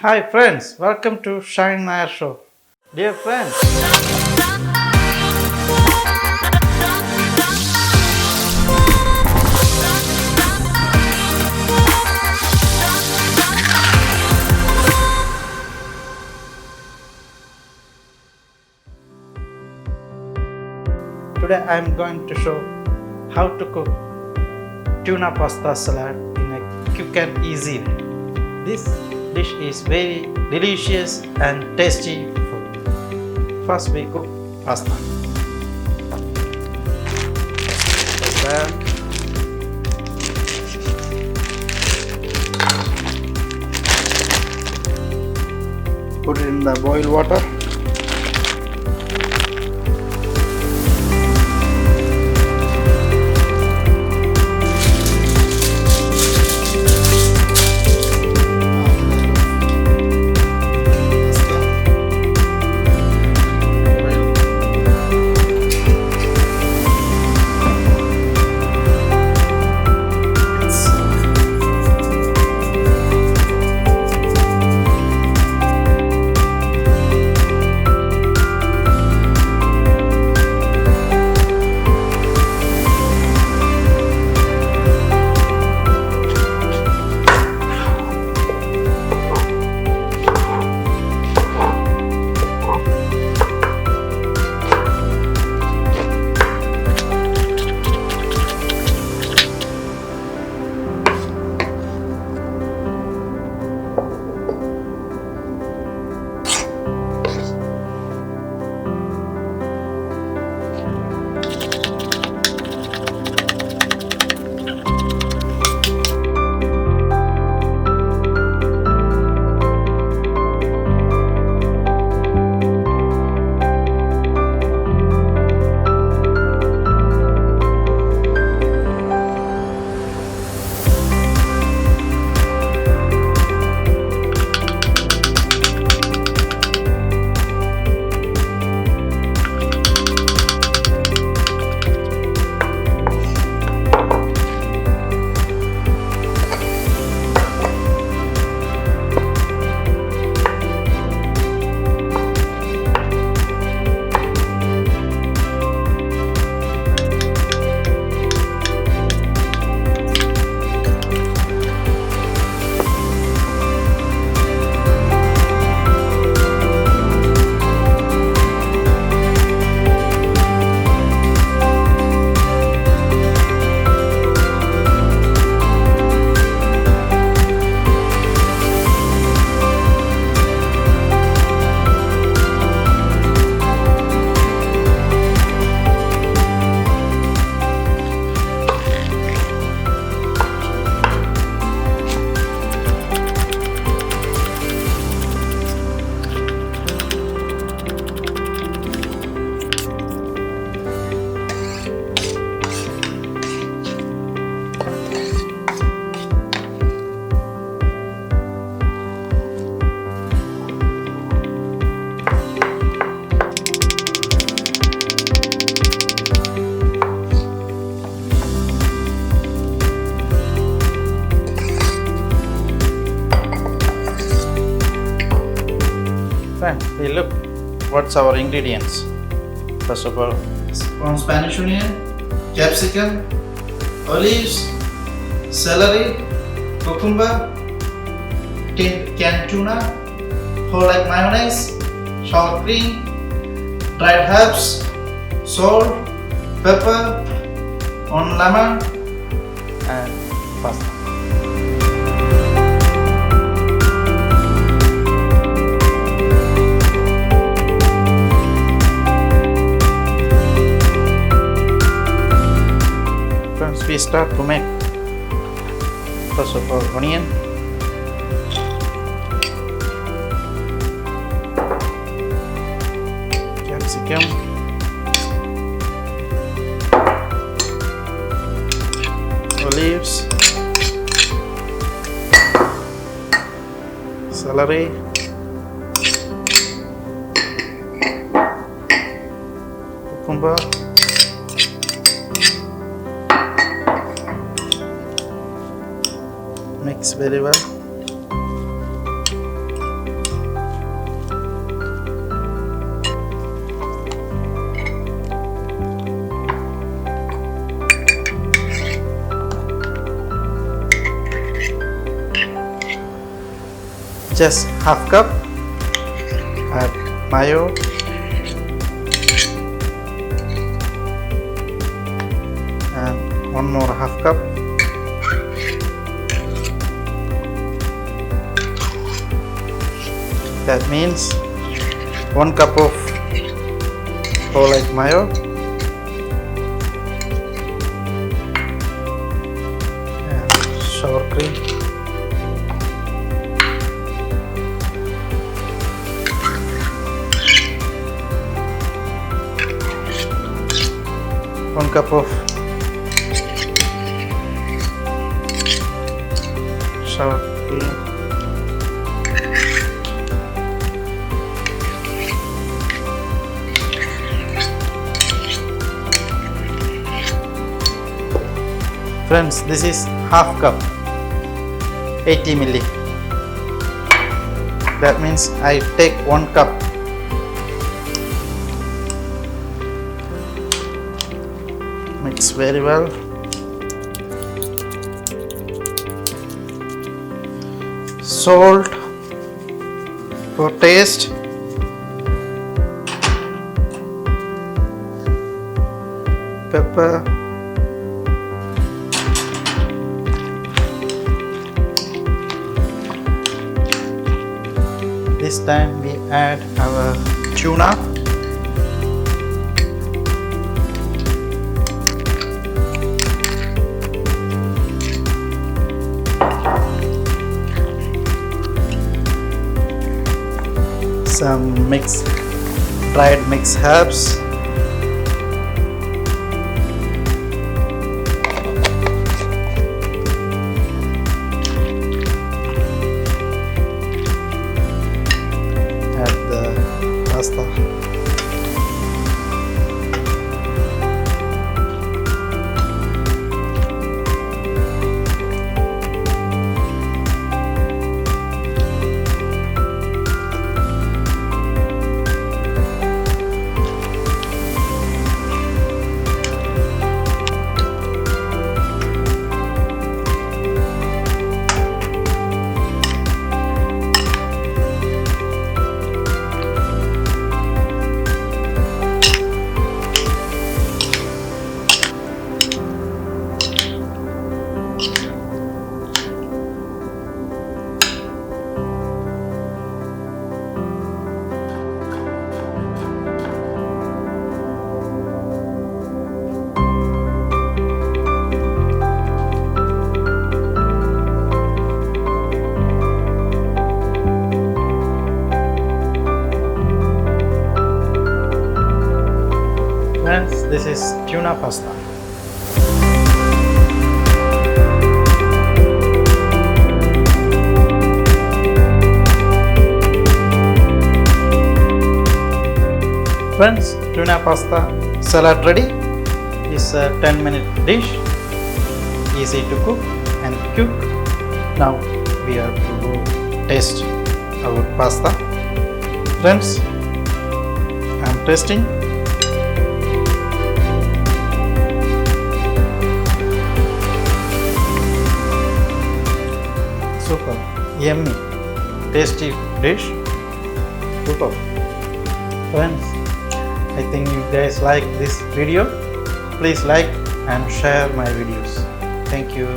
Hi friends, welcome to Shine Nair Show. Dear friends, today I am going to show how to cook tuna pasta salad in a quick and easy way. This dish is very delicious and tasty food. First we cook pasta. Then put it in the boiled water. Friends, we look what's our ingredients. First of all, one Spanish onion, capsicum, olives, celery, cucumber, tin canned tuna, whole egg mayonnaise, sour cream, dried herbs, salt, pepper, one lemon, and pasta. We start to make. First of all, onion, capsicum, olives, celery, cucumber, mix very well. just half cup. Add mayo. And one more half cup. That means 1 cup of whole egg mayo. And sour cream. One cup of sour cream. Friends, this is half cup, 80 milli. That means I take 1 cup. Mix very well. Salt for taste. Pepper. This time we add our tuna. Some dried mixed herbs. Add the pasta. Friends, this is tuna pasta. Friends, tuna pasta salad ready. It's a 10-minute dish, easy to cook and quick. Now we have to go taste our pasta. Friends, I'm tasting. Super, yummy, tasty dish. Super. Friends, I think you guys like this video. Please like and share my videos. Thank you.